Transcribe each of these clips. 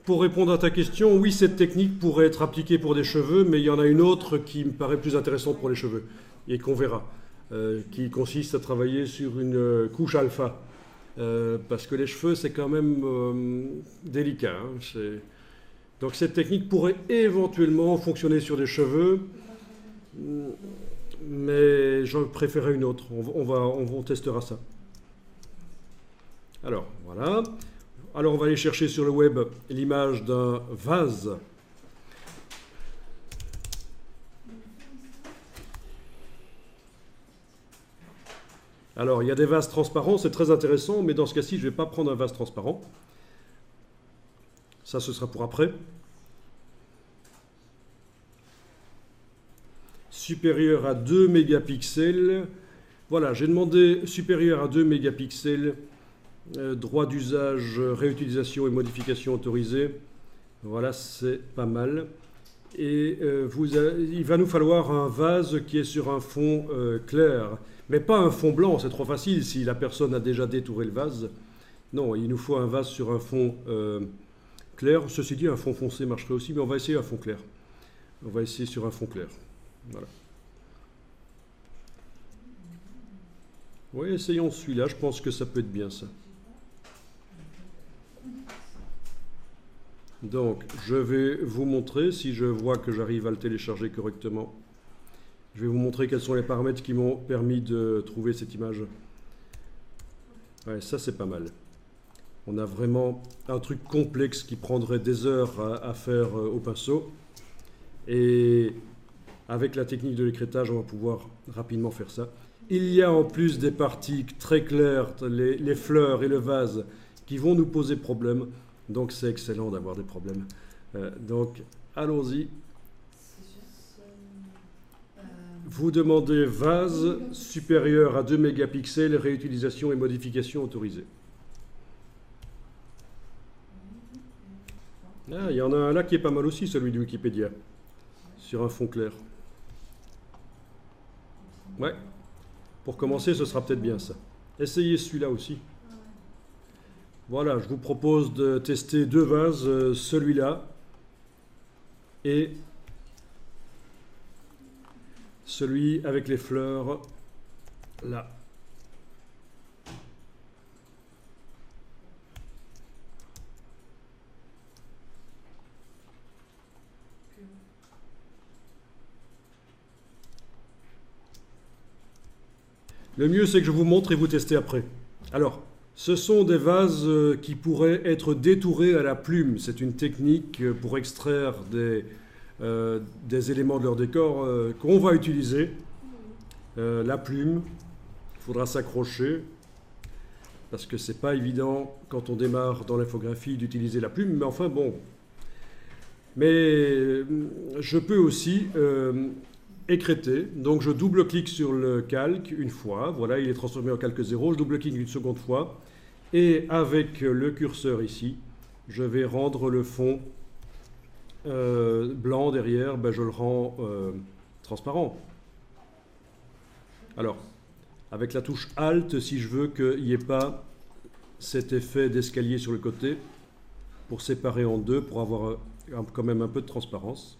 pour répondre à ta question, oui, cette technique pourrait être appliquée pour des cheveux, mais il y en a une autre qui me paraît plus intéressante pour les cheveux, et qu'on verra, qui consiste à travailler sur une couche alpha. Parce que les cheveux, c'est quand même délicat. Hein, donc cette technique pourrait éventuellement fonctionner sur des cheveux, mais je préférerais une autre. On testera ça. Alors, voilà. Alors, on va aller chercher sur le web l'image d'un vase. Alors, il y a des vases transparents, c'est très intéressant, mais dans ce cas-ci, je ne vais pas prendre un vase transparent. Ça, ce sera pour après. Supérieur à 2 mégapixels. Voilà, j'ai demandé supérieur à 2 mégapixels, droit d'usage, réutilisation et modification autorisée. Voilà, c'est pas mal. Et il va nous falloir un vase qui est sur un fond clair. Mais pas un fond blanc, c'est trop facile si la personne a déjà détouré le vase. Non, il nous faut un vase sur un fond clair. Ceci dit, un fond foncé marcherait aussi, mais on va essayer un fond clair. On va essayer sur un fond clair. Voilà. Oui, essayons celui-là, je pense que ça peut être bien ça. Donc, je vais vous montrer, si je vois que j'arrive à le télécharger correctement. Je vais vous montrer quels sont les paramètres qui m'ont permis de trouver cette image. Ouais, ça c'est pas mal. On a vraiment un truc complexe qui prendrait des heures à faire au pinceau. Et avec la technique de l'écrêtage, on va pouvoir rapidement faire ça. Il y a en plus des parties très claires, les fleurs et le vase, qui vont nous poser problème. Donc c'est excellent d'avoir des problèmes. Donc allons-y. Vous demandez vase supérieur à 2 mégapixels, réutilisation et modification autorisée. Ah, il y en a un là qui est pas mal aussi, celui de Wikipédia, sur un fond clair. Ouais, pour commencer, ce sera peut-être bien ça. Essayez celui-là aussi. Voilà, je vous propose de tester deux vases, celui-là et celui avec les fleurs là. Le mieux, c'est que je vous montre et vous testez après. Alors, ce sont des vases qui pourraient être détourés à la plume. C'est une technique pour extraire des éléments de leur décor qu'on va utiliser. La plume, il faudra s'accrocher parce que c'est pas évident quand on démarre dans l'infographie d'utiliser la plume, mais enfin bon. Mais je peux aussi écrêter, donc je double-clique sur le calque une fois, voilà, il est transformé en calque 0, je double-clique une seconde fois, et avec le curseur ici, je vais rendre le fond blanc derrière, ben je le rends transparent. Alors, avec la touche Alt, si je veux qu'il n'y ait pas cet effet d'escalier sur le côté, pour séparer en deux, pour avoir quand même un peu de transparence.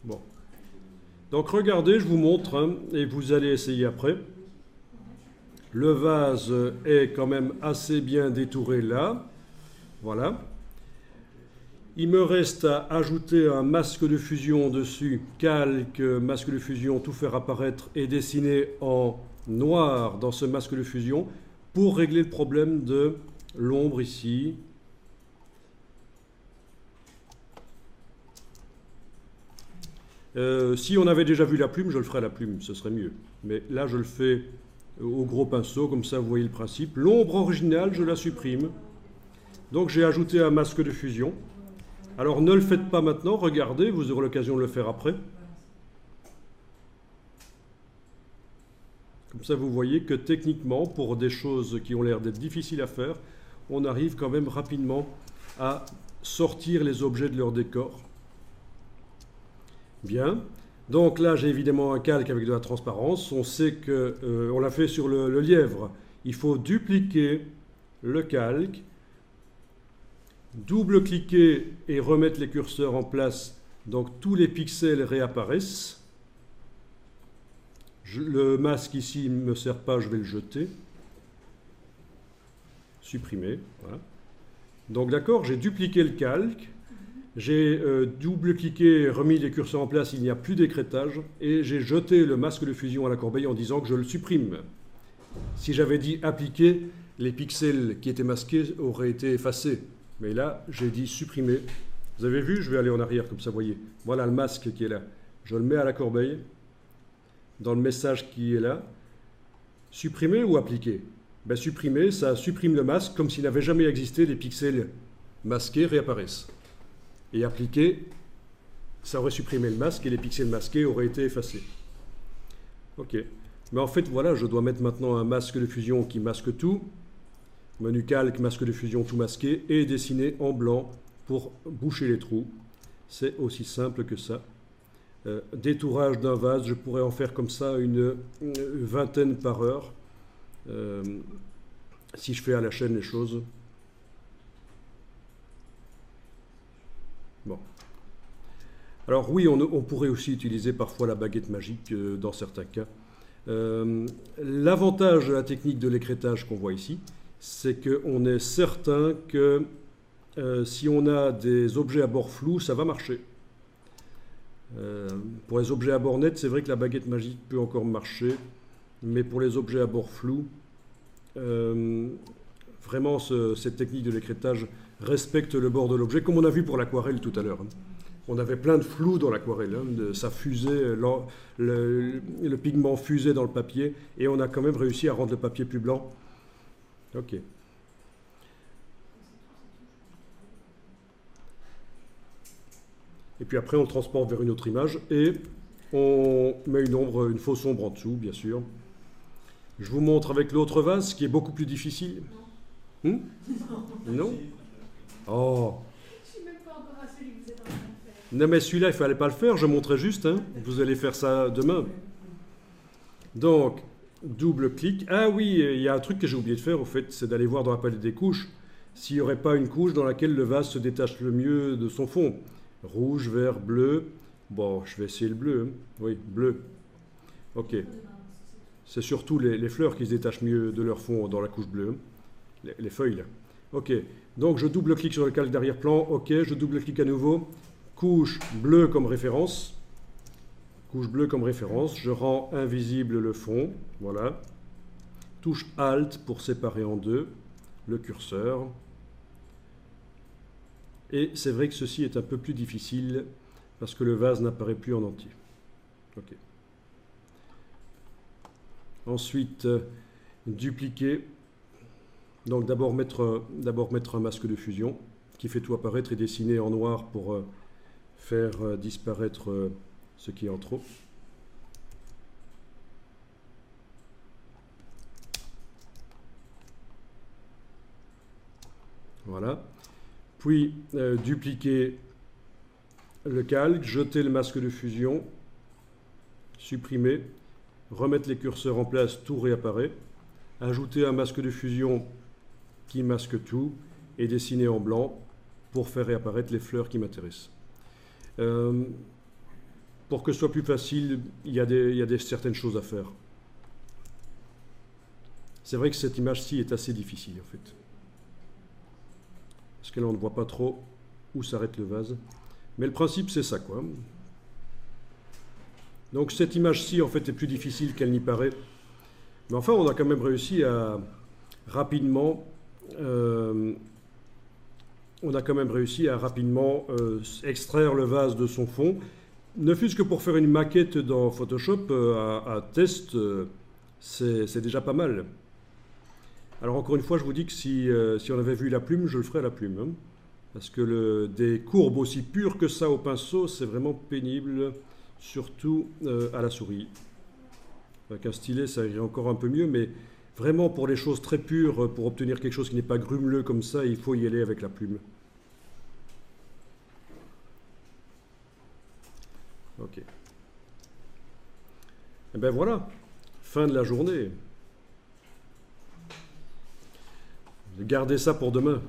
Bon. Donc regardez, je vous montre, hein, et vous allez essayer après. Le vase est quand même assez bien détouré là. Voilà. Il me reste à ajouter un masque de fusion dessus, calque, masque de fusion, tout faire apparaître et dessiner en noir dans ce masque de fusion pour régler le problème de l'ombre ici. Si on avait déjà vu la plume, je le ferais à la plume, ce serait mieux. Mais là, je le fais au gros pinceau, comme ça vous voyez le principe. L'ombre originale, je la supprime. Donc j'ai ajouté un masque de fusion. Alors ne le faites pas maintenant, regardez, vous aurez l'occasion de le faire après. Comme ça vous voyez que techniquement, pour des choses qui ont l'air d'être difficiles à faire, on arrive quand même rapidement à sortir les objets de leur décor. Bien, donc là j'ai évidemment un calque avec de la transparence. On sait que on l'a fait sur le lièvre. Il faut dupliquer le calque double-cliquer et remettre les curseurs en place, donc tous les pixels réapparaissent. Le masque ici ne me sert pas, je vais le jeter. Supprimer, voilà. Donc d'accord, j'ai dupliqué le calque, j'ai double-cliqué, remis les curseurs en place, il n'y a plus d'écrêtage, et j'ai jeté le masque de fusion à la corbeille en disant que je le supprime. Si j'avais dit appliquer, les pixels qui étaient masqués auraient été effacés. Mais là, j'ai dit supprimer. Vous avez vu, je vais aller en arrière comme ça, vous voyez. Voilà le masque qui est là. Je le mets à la corbeille, dans le message qui est là. Supprimer ou appliquer? Ben, supprimer, ça supprime le masque comme s'il n'avait jamais existé, les pixels masqués réapparaissent. Et appliquer, ça aurait supprimé le masque et les pixels masqués auraient été effacés. Ok. Mais en fait, voilà, je dois mettre maintenant un masque de fusion qui masque tout. Menu calque, masque de fusion tout masqué et dessiner en blanc pour boucher les trous. C'est aussi simple que ça. Détourage d'un vase, je pourrais en faire comme ça une vingtaine par heure. Si je fais à la chaîne les choses. Bon. Alors oui, on pourrait aussi utiliser parfois la baguette magique dans certains cas. L'avantage de la technique de l'écrêtage qu'on voit ici, c'est qu'on est certain que si on a des objets à bord flous, ça va marcher. Pour les objets à bord net, c'est vrai que la baguette magique peut encore marcher, mais pour les objets à bord flous, vraiment cette technique de l'écrêtage respecte le bord de l'objet, comme on a vu pour l'aquarelle tout à l'heure. On avait plein de flou dans l'aquarelle, ça fusait, le pigment fusait dans le papier, et on a quand même réussi à rendre le papier plus blanc. Ok. Et puis après, on le transporte vers une autre image, et on met une fausse ombre en dessous, bien sûr. Je vous montre avec l'autre vase, qui est beaucoup plus difficile. Non. Non. Oh. Je suis même pas encore à celui que vous êtes en train de faire. Non, mais celui-là, il ne fallait pas le faire, je montrais juste. Hein. Vous allez faire ça demain. Donc, double clic. Ah oui, il y a un truc que j'ai oublié de faire, au fait, c'est d'aller voir dans la palette des couches s'il n'y aurait pas une couche dans laquelle le vase se détache le mieux de son fond. Rouge, vert, bleu. Bon, je vais essayer le bleu. Hein. Oui, bleu. Ok. C'est surtout les fleurs qui se détachent mieux de leur fond dans la couche bleue. Les feuilles, là. Ok. Donc, je double-clique sur le calque d'arrière-plan. Ok, je double-clique à nouveau. Couche bleue comme référence. Couche bleue comme référence. Je rends invisible le fond. Voilà. Touche Alt pour séparer en deux le curseur. Et c'est vrai que ceci est un peu plus difficile parce que le vase n'apparaît plus en entier. Ok. Ensuite, dupliquer. Donc d'abord mettre un masque de fusion qui fait tout apparaître et dessiner en noir pour faire disparaître ce qui est en trop. Voilà. Puis dupliquer le calque, jeter le masque de fusion, supprimer, remettre les curseurs en place, tout réapparaît. Ajouter un masque de fusion qui masque tout et dessiner en blanc pour faire réapparaître les fleurs qui m'intéressent. Pour que ce soit plus facile, il y a certaines choses à faire. C'est vrai que cette image-ci est assez difficile en fait. Parce que là on ne voit pas trop où s'arrête le vase. Mais le principe c'est ça quoi. Donc cette image-ci en fait est plus difficile qu'elle n'y paraît. Mais enfin on a quand même réussi à rapidement extraire le vase de son fond. Ne fût-ce que pour faire une maquette dans Photoshop à test, c'est déjà pas mal. Alors encore une fois, je vous dis que si on avait vu la plume, je le ferais à la plume. Hein, parce que des courbes aussi pures que ça au pinceau, c'est vraiment pénible, surtout à la souris. Avec un stylet, ça irait encore un peu mieux, mais vraiment pour les choses très pures, pour obtenir quelque chose qui n'est pas grumeleux comme ça, il faut y aller avec la plume. Ok. Et ben voilà, fin de la journée. Gardez ça pour demain.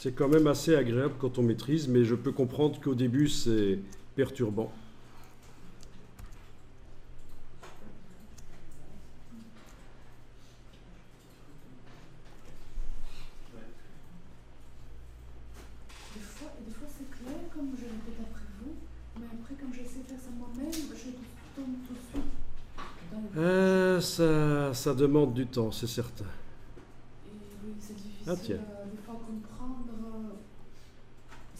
C'est quand même assez agréable quand on maîtrise, mais je peux comprendre qu'au début, c'est perturbant. Des fois c'est clair, comme je répète après vous, mais après, comme j'essaie de faire ça moi-même, je tombe tout de suite. Ça demande du temps, c'est certain. Et oui, c'est difficile Ah, tiens. des fois comprendre.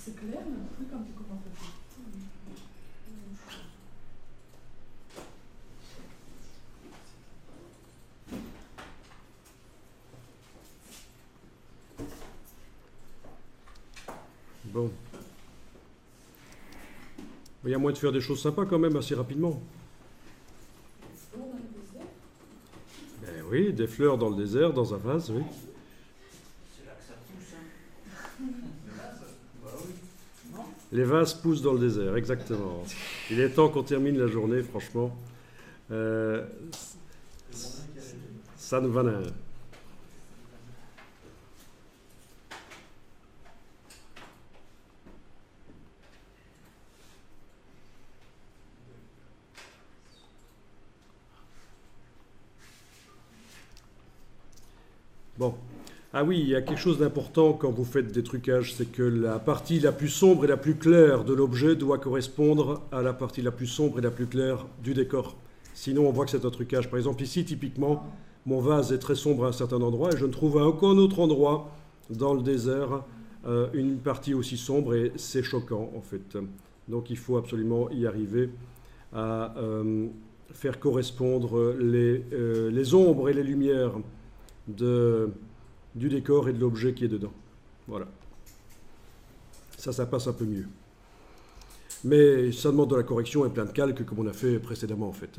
C'est clair, mais après, quand tu commences à faire. Bon. Il y a moyen de faire des choses sympas quand même assez rapidement. Ben oui, des fleurs dans le désert, dans un vase, oui. C'est là que ça pousse, hein. Le vase? Bah oui. Non? Les vases poussent dans le désert, exactement. Il est temps qu'on termine la journée, franchement. Ça nous va bien. Bon. Ah oui, il y a quelque chose d'important quand vous faites des trucages, c'est que la partie la plus sombre et la plus claire de l'objet doit correspondre à la partie la plus sombre et la plus claire du décor. Sinon, on voit que c'est un trucage. Par exemple, ici, typiquement, mon vase est très sombre à un certain endroit et je ne trouve à aucun autre endroit dans le désert une partie aussi sombre et c'est choquant, en fait. Donc, il faut absolument y arriver à faire correspondre les ombres et les lumières du décor et de l'objet qui est dedans. Voilà. Ça passe un peu mieux. Mais ça demande de la correction et plein de calques comme on a fait précédemment en fait.